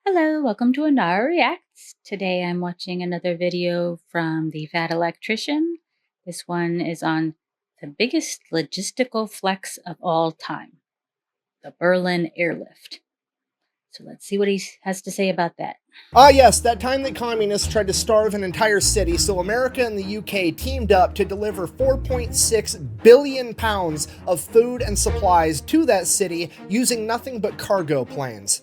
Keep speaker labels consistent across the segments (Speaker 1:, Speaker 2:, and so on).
Speaker 1: Hello, welcome to Ennara Reacts. Today I'm watching another video from the Fat Electrician. This one is on the biggest logistical flex of all time, the Berlin Airlift. So let's see what he has to say about that.
Speaker 2: Yes, that time that communists tried to starve an entire city, so America and the UK teamed up to deliver 4.6 billion pounds of food and supplies to that city using nothing but cargo planes.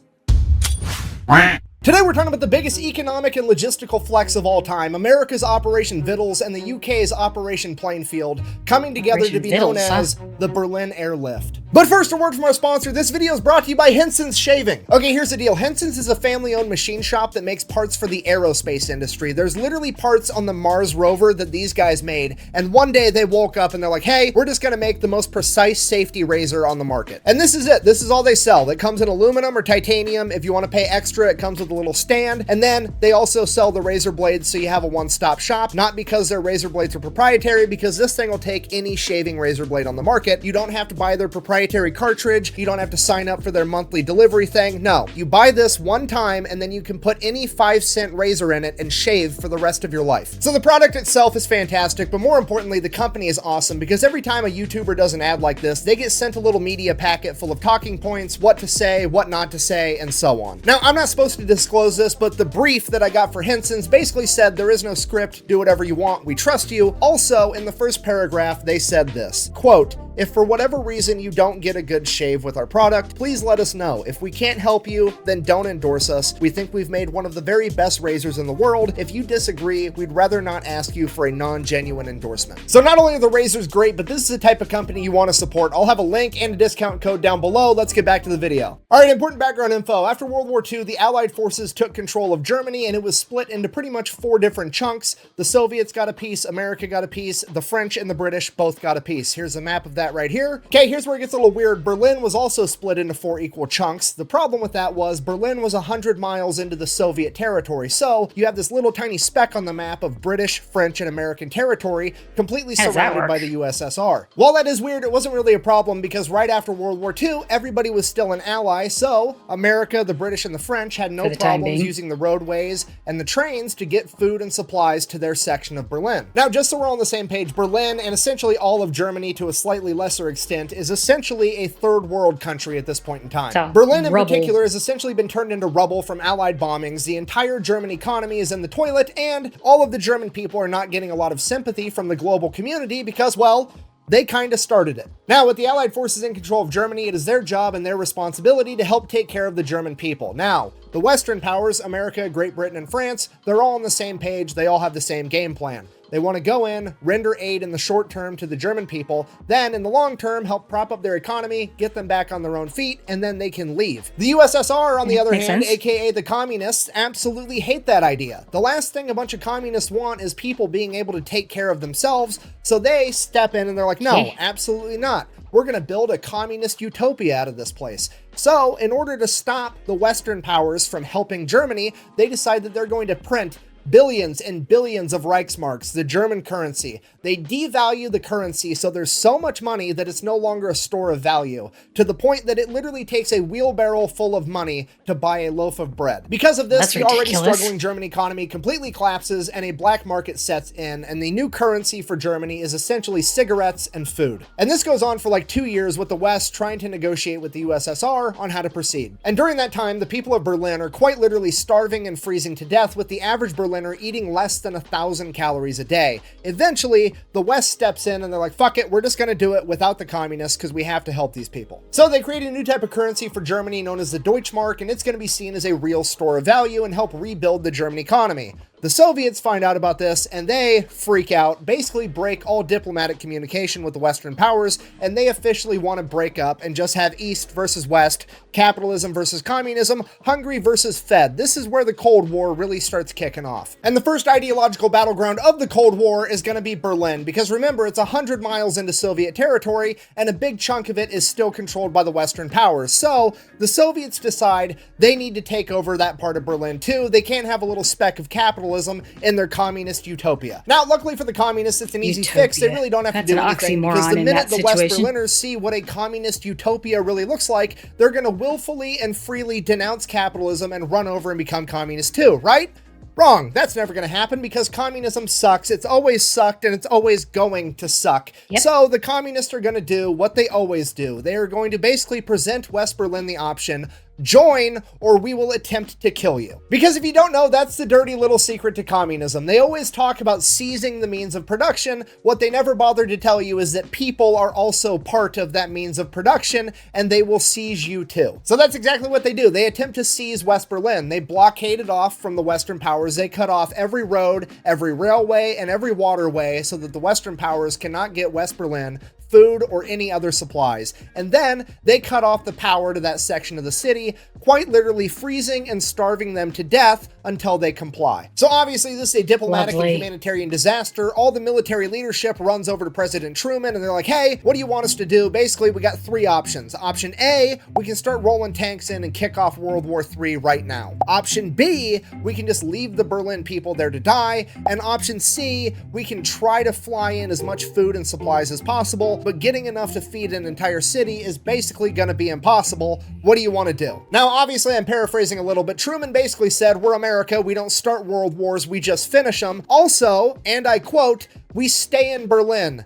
Speaker 2: Today we're talking about the biggest economic and logistical flex of all time, America's Operation Vittles and the UK's Operation Plainfield, coming together to be known as the Berlin Airlift. But first, a word from our sponsor. This video is brought to you by Henson's Shaving. Okay, here's the deal. Henson's is a family-owned machine shop that makes parts for the aerospace industry. There's literally parts on the Mars rover that these guys made, and one day they woke up and they're like, hey, we're just gonna make the most precise safety razor on the market. And this is it. This is all they sell. It comes in aluminum or titanium. If you want to pay extra, it comes with a little stand. And then they also sell the razor blades, so you have a one-stop shop, not because their razor blades are proprietary, because this thing will take any shaving razor blade on the market. You don't have to buy their proprietary cartridge. You don't have to sign up for their monthly delivery thing. No, you buy this one time and then you can put any 5-cent razor in it and shave for the rest of your life. So the product itself is fantastic, but more importantly, the company is awesome because every time a YouTuber does an ad like this, they get sent a little media packet full of talking points, what to say, what not to say, and so on. Now, I'm not supposed to disclose this, but the brief that I got for Henson's basically said there is no script, do whatever you want, we trust you. Also, in the first paragraph, they said this, quote, if for whatever reason you don't get a good shave with our product, please let us know. If we can't help you, then don't endorse us. We think we've made one of the very best razors in the world. If you disagree, we'd rather not ask you for a non-genuine endorsement. So not only are the razors great, but this is the type of company you want to support. I'll have a link and a discount code down below. Let's get back to the video. All right, important background info. After World War II, the Allied forces took control of Germany and it was split into pretty much 4 different chunks. The Soviets got a piece, America got a piece, the French and the British both got a piece. Here's a map of that right here. Okay, here's where it gets a little weird. Berlin was also split into 4 equal chunks. The problem with that was Berlin was 100 miles into the Soviet territory. So you have this little tiny speck on the map of British, French, and American territory completely surrounded by the USSR. While that is weird, it wasn't really a problem because right after World War II, everybody was still an ally. So America, the British, and the French had no problems using the roadways and the trains to get food and supplies to their section of Berlin. Now, just so we're on the same page, Berlin and essentially all of Germany to a slightly lesser extent is essentially a third world country at this point in time. So, Berlin in particular has essentially been turned into rubble from Allied bombings. The entire German economy is in the toilet, and all of the German people are not getting a lot of sympathy from the global community because, well, they kind of started it. Now, with the Allied forces in control of Germany, it is their job and their responsibility to help take care of the German people. Now, the Western powers, America, Great Britain, and France, they're all on the same page. They all have the same game plan. They want to go in, render aid in the short term to the German people, then in the long term, help prop up their economy, get them back on their own feet, and then they can leave. The USSR, on the other hand, aka the communists, absolutely hate that idea. The last thing a bunch of communists want is people being able to take care of themselves, so they step in and they're like, no, absolutely not. We're going to build a communist utopia out of this place. So, in order to stop the Western powers from helping Germany, they decide that they're going to print billions and billions of Reichsmarks, the German currency. They devalue the currency so there's so much money that it's no longer a store of value, to the point that it literally takes a wheelbarrow full of money to buy a loaf of bread. Because of this, the already struggling German economy completely collapses and a black market sets in, and the new currency for Germany is essentially cigarettes and food. And this goes on for like 2 years with the West trying to negotiate with the USSR on how to proceed. And during that time, the people of Berlin are quite literally starving and freezing to death, with the average Berliner eating less than 1,000 calories a day. Eventually, the West steps in and they're like, fuck it, we're just gonna do it without the communists because we have to help these people. So they create a new type of currency for Germany known as the Deutschmark, and it's gonna be seen as a real store of value and help rebuild the German economy. The Soviets find out about this and they freak out, basically break all diplomatic communication with the Western powers, and they officially want to break up and just have East versus West, capitalism versus communism, Hungary versus Fed. This is where the Cold War really starts kicking off. And the first ideological battleground of the Cold War is going to be Berlin, because remember, it's 100 miles into Soviet territory and a big chunk of it is still controlled by the Western powers. So the Soviets decide they need to take over that part of Berlin too. They can't have a little speck of capitalism capitalism in their communist utopia. Now, luckily for the communists, it's an easy fix. They really don't have to do anything, because the minute the West Berliners see what a communist utopia really looks like, they're going to willfully and freely denounce capitalism and run over and become communists too, right? Wrong. That's never going to happen, because communism sucks. It's always sucked, and it's always going to suck.
Speaker 1: Yep.
Speaker 2: So the communists are going to do what they always do. They are going to basically present West Berlin the option: join, or we will attempt to kill you. Because if you don't know, that's the dirty little secret to communism. They always talk about seizing the means of production. What they never bother to tell you is that people are also part of that means of production, and they will seize you too. So that's exactly what they do. They attempt to seize West Berlin. They blockade it off from the Western powers. They cut off every road, every railway, and every waterway so that the Western powers cannot get West Berlin food or any other supplies. And then they cut off the power to that section of the city, quite literally freezing and starving them to death until they comply. So obviously this is a diplomatic and humanitarian disaster. All the military leadership runs over to President Truman and they're like, hey, what do you want us to do? Basically, we got three options. Option A, we can start rolling tanks in and kick off World War III right now. Option B, we can just leave the Berlin people there to die. And option C, we can try to fly in as much food and supplies as possible, but getting enough to feed an entire city is basically going to be impossible. What do you want to do? Now, obviously, I'm paraphrasing a little, but Truman basically said, we're America, we don't start world wars, we just finish them. Also, and I quote, we stay in Berlin.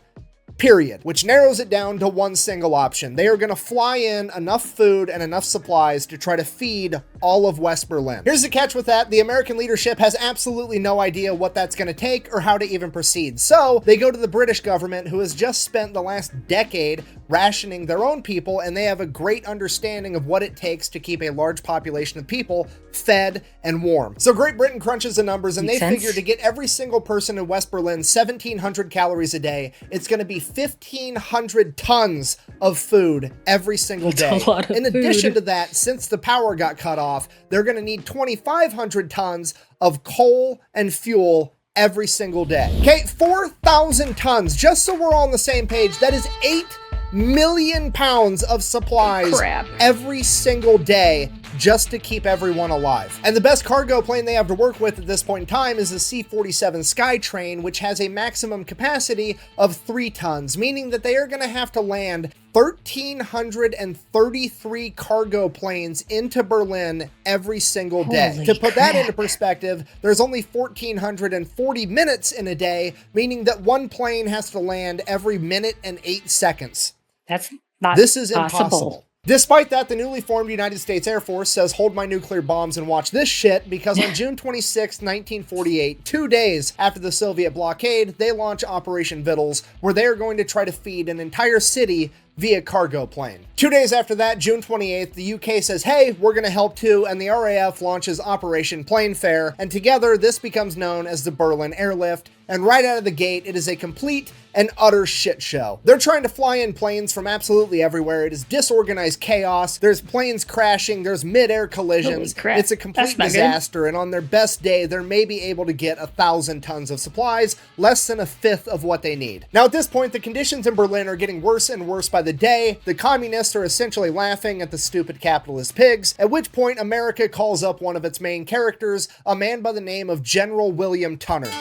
Speaker 2: Period. Which narrows it down to one single option. They are going to fly in enough food and enough supplies to try to feed all of West Berlin. Here's the catch with that. The American leadership has absolutely no idea what that's going to take or how to even proceed. So they go to the British government, who has just spent the last decade rationing their own people, and they have a great understanding of what it takes to keep a large population of people fed and warm. So Great Britain crunches the numbers, and they figure to get every single person in West Berlin 1,700 calories a day, it's going to be 1,500 tons of food every single day. In addition to that, since the power got cut off, they're going to need 2,500 tons of coal and fuel every single day. Okay, 4,000 tons, just so we're all on the same page, that is 8 million pounds of supplies every single day just to keep everyone alive. And the best cargo plane they have to work with at this point in time is the C-47 Skytrain, which has a maximum capacity of 3 tons, meaning that they are going to have to land 1,333 cargo planes into Berlin every single day.
Speaker 1: Holy
Speaker 2: to put
Speaker 1: crap.
Speaker 2: that into perspective, there's only 1,440 minutes in a day, meaning that one plane has to land every minute and 8 seconds.
Speaker 1: That's not
Speaker 2: This is
Speaker 1: possible.
Speaker 2: impossible. Despite that, the newly formed United States Air Force says, hold my nuclear bombs and watch this shit, because on June 26, 1948, 2 days after the Soviet blockade, they launch Operation Vittles, where they are going to try to feed an entire city via cargo plane. 2 days after that, June 28th, the UK says, hey, we're going to help too, and the RAF launches Operation Planefare, and together this becomes known as the Berlin Airlift, and right out of the gate, it is a complete and utter shit show. They're trying to fly in planes from absolutely everywhere. It is disorganized chaos. There's planes crashing. There's mid-air collisions. It's a complete disaster, and on their best day, they're maybe able to get 1,000 tons of supplies, less than a fifth of what they need. Now, at this point, the conditions in Berlin are getting worse and worse by the day. The communists are essentially laughing at the stupid capitalist pigs, at which point America calls up one of its main characters, a man by the name of General William Tunner.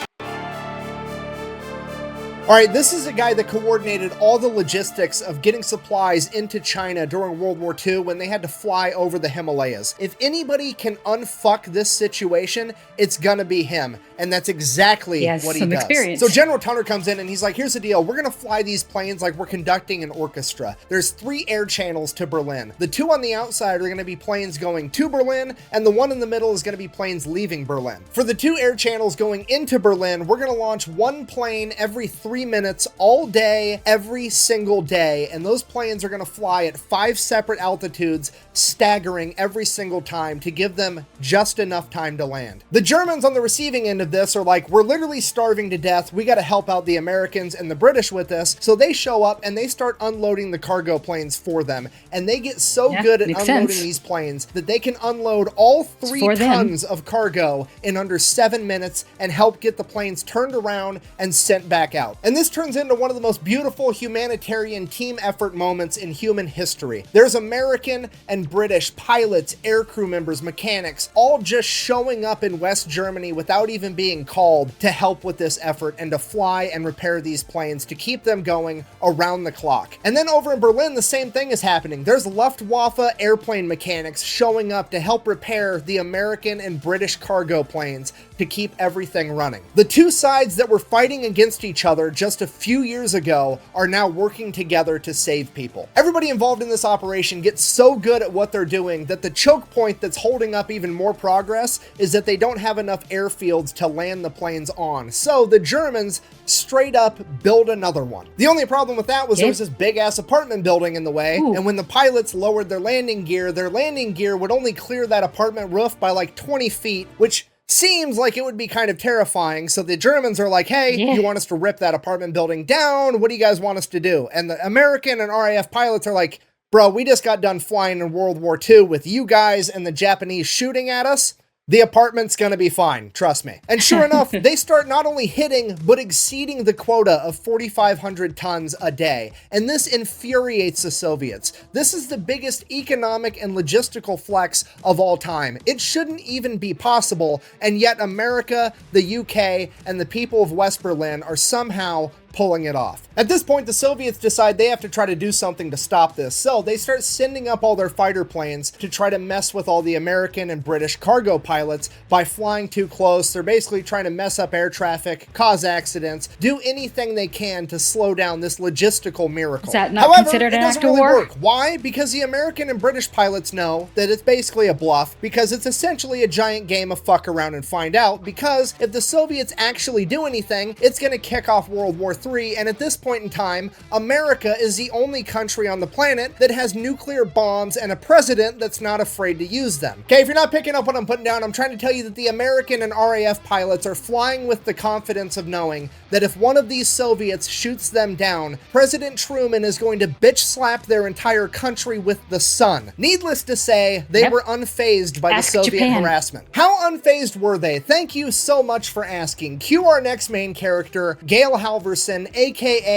Speaker 2: All right, this is a guy that coordinated all the logistics of getting supplies into China during World War II when they had to fly over the Himalayas. If anybody can unfuck this situation, it's gonna be him. And that's exactly what he does.
Speaker 1: Experience.
Speaker 2: So General Tunner comes in and he's like, here's the deal. We're gonna fly these planes like we're conducting an orchestra. There's 3 air channels to Berlin. The 2 on the outside are gonna be planes going to Berlin, and the one in the middle is gonna be planes leaving Berlin. For the 2 air channels going into Berlin, we're gonna launch 1 plane every 3 minutes all day, every single day, and those planes are going to fly at 5 separate altitudes, staggering every single time to give them just enough time to land. The Germans on the receiving end of this are like, we're literally starving to death, we got to help out the Americans and the British with this, so they show up and they start unloading the cargo planes for them, and they get so good at unloading these planes that they can unload all 3 tons of cargo in under 7 minutes and help get the planes turned around and sent back out. And this turns into one of the most beautiful humanitarian team effort moments in human history. There's American and British pilots, aircrew members, mechanics, all just showing up in West Germany without even being called to help with this effort and to fly and repair these planes to keep them going around the clock. And then over in Berlin, the same thing is happening. There's Luftwaffe airplane mechanics showing up to help repair the American and British cargo planes to keep everything running. The two sides that were fighting against each other just a few years ago are now working together to save people. Everybody involved in this operation gets so good at what they're doing that the choke point that's holding up even more progress is that they don't have enough airfields to land the planes on. So the Germans straight up build another one. The only problem with that was there was this big ass apartment building in the way, and when the pilots lowered their landing gear would only clear that apartment roof by like 20 feet, which seems like it would be kind of terrifying. So the Germans are like, hey, you want us to rip that apartment building down? What do you guys want us to do? And the American and RAF pilots are like, bro, we just got done flying in World War II with you guys and the Japanese shooting at us. The apartment's gonna be fine, trust me. And sure enough, they start not only hitting, but exceeding the quota of 4,500 tons a day. And this infuriates the Soviets. This is the biggest economic and logistical flex of all time. It shouldn't even be possible, and yet America, the UK, and the people of West Berlin are somehow pulling it off. At this point, the Soviets decide they have to try to do something to stop this, so they start sending up all their fighter planes to try to mess with all the American and British cargo pilots by flying too close. They're basically trying to mess up air traffic, cause accidents, do anything they can to slow down this logistical miracle.
Speaker 1: Is that not considered an act of war?
Speaker 2: Work. Why? Because the American and British pilots know that it's basically a bluff, because it's essentially a giant game of fuck around and find out, because if the Soviets actually do anything, it's going to kick off World War III, and at this point in time, America is the only country on the planet that has nuclear bombs and a president that's not afraid to use them. Okay, if you're not picking up what I'm putting down, I'm trying to tell you that the American and RAF pilots are flying with the confidence of knowing that if one of these Soviets shoots them down, President Truman is going to bitch slap their entire country with the sun. Needless to say, they were unfazed by the Soviet harassment. How unfazed were they? Thank you so much for asking. Cue our next main character, Gail Halverson, aka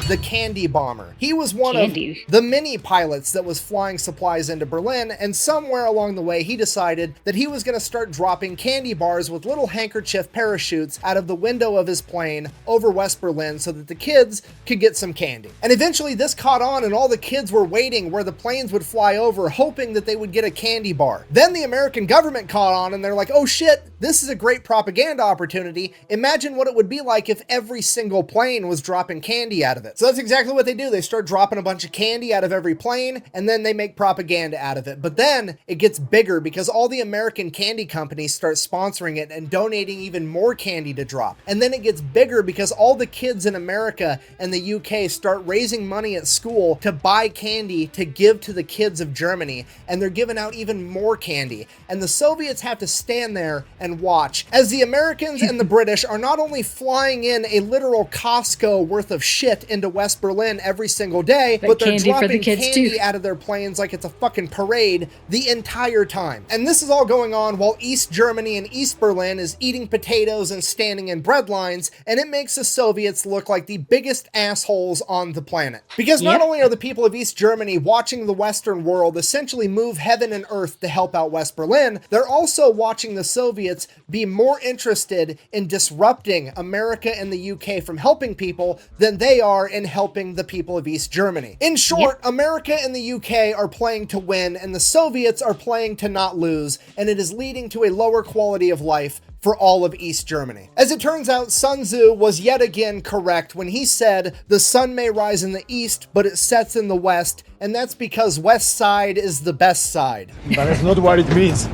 Speaker 2: the Candy Bomber. He was one of the many pilots that was flying supplies into Berlin, and somewhere along the way he decided that he was going to start dropping candy bars with little handkerchief parachutes out of the window of his plane over West Berlin so that the kids could get some candy. And eventually this caught on, and all the kids were waiting where the planes would fly over, hoping that they would get a candy bar. Then the American government caught on, and they're like, oh shit, this is a great propaganda opportunity. Imagine what it would be like if every single plane was dropping candy out of it. So that's exactly what they do. They start dropping a bunch of candy out of every plane, and then they make propaganda out of it. But then it gets bigger because all the American candy companies start sponsoring it and donating even more candy to drop. And then it gets bigger because all the kids in America and the UK start raising money at school to buy candy to give to the kids of Germany, and they're giving out even more candy. And the Soviets have to stand there and watch as the Americans and the British are not only flying in a literal Costco worth of shit into West Berlin every single day, but they're dropping candy out of their planes like it's a fucking parade the entire time. And this is all going on while East Germany and East Berlin is eating potatoes and standing in bread lines, and it makes the Soviets look like the biggest assholes on the planet. Because not only are the people of East Germany watching the Western world essentially move heaven and earth to help out West Berlin, they're also watching the Soviets be more interested in disrupting America and the UK from helping people than they are in helping the people of East Germany. In short, America and the UK are playing to win, and the Soviets are playing to not lose, and it is leading to a lower quality of life for all of East Germany. As it turns out, Sun Tzu was yet again correct when he said, the sun may rise in the east, but it sets in the west, and that's because West Side is the best side.
Speaker 3: But that's not what it means.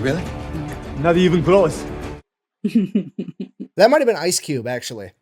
Speaker 4: Really?
Speaker 3: Not even close.
Speaker 2: That might have been Ice Cube, actually.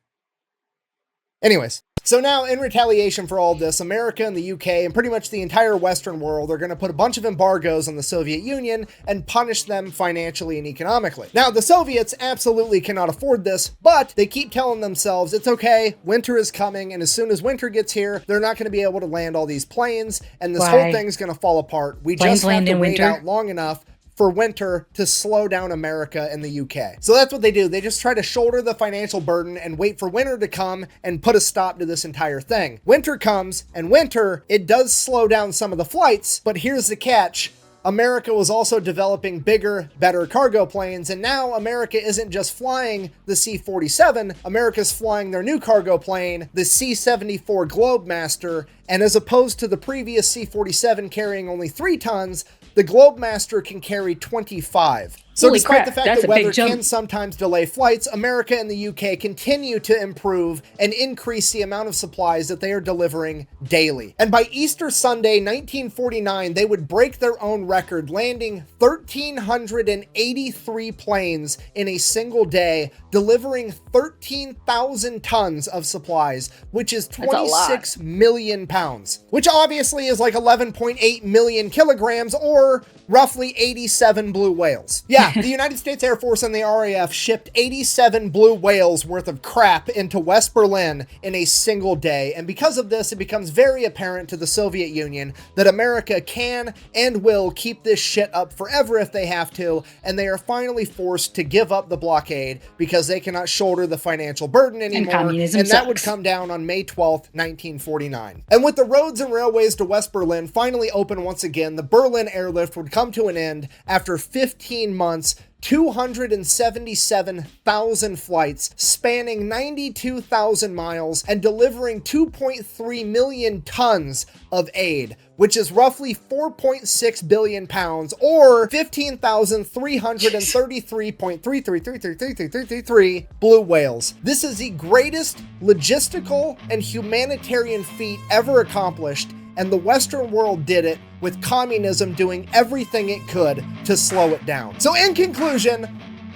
Speaker 2: Anyways, so now in retaliation for all this, America and the UK and pretty much the entire Western world are going to put a bunch of embargoes on the Soviet Union and punish them financially and economically. Now, the Soviets absolutely cannot afford this, but they keep telling themselves, it's okay, winter is coming, and as soon as winter gets here, they're not going to be able to land all these planes, and this whole thing's going to fall apart. We just have to wait out long enough for winter to slow down America and the UK. So that's what they do. They just try to shoulder the financial burden and wait for winter to come and put a stop to this entire thing. Winter comes, and winter, it does slow down some of the flights, but here's the catch. America was also developing bigger, better cargo planes, and now America isn't just flying the C-47, America's flying their new cargo plane, the C-74 Globemaster, and as opposed to the previous C-47 carrying only 3 tons, the Globemaster can carry 25. So
Speaker 1: Holy
Speaker 2: despite
Speaker 1: crap,
Speaker 2: the fact
Speaker 1: that's
Speaker 2: that
Speaker 1: a big
Speaker 2: weather
Speaker 1: jump.
Speaker 2: can sometimes delay flights, America and the UK continue to improve and increase the amount of supplies that they are delivering daily. And by Easter Sunday, 1949, they would break their own record, landing 1,383 planes in a single day, delivering 13,000 tons of supplies, which is 26 million pounds, which obviously is like 11.8 million kilograms or roughly 87 blue whales. Yeah, the United States Air Force and the RAF shipped 87 blue whales worth of crap into West Berlin in a single day. And because of this, it becomes very apparent to the Soviet Union that America can and will keep this shit up forever if they have to. And they are finally forced to give up the blockade because they cannot shoulder the financial burden anymore.
Speaker 1: And communism
Speaker 2: that would
Speaker 1: sucks.
Speaker 2: come down on May 12th, 1949. And with the roads and railways to West Berlin finally open once again, the Berlin Airlift would come to an end after 15 months, 277,000 flights spanning 92,000 miles and delivering 2.3 million tons of aid, which is roughly 4.6 billion pounds or 15,333.33333333 blue whales. This is the greatest logistical and humanitarian feat ever accomplished, and the Western world did it with communism doing everything it could to slow it down. So in conclusion,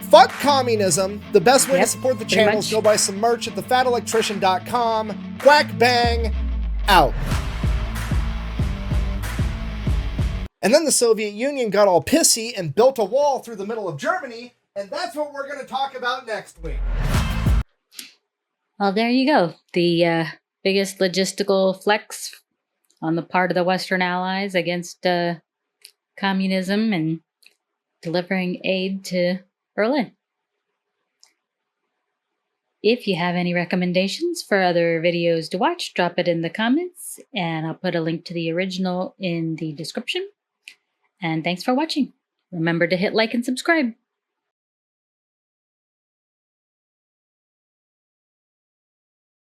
Speaker 2: fuck communism. The best way to support the channel is go buy some merch at thefatelectrician.com. Quack bang, out. And then the Soviet Union got all pissy and built a wall through the middle of Germany, and that's what we're going to talk about next week.
Speaker 1: Well, there you go. The biggest logistical flex on the part of the Western Allies against communism and delivering aid to Berlin. If you have any recommendations for other videos to watch, drop it in the comments, and I'll put a link to the original in the description. And thanks for watching. Remember to hit like and subscribe.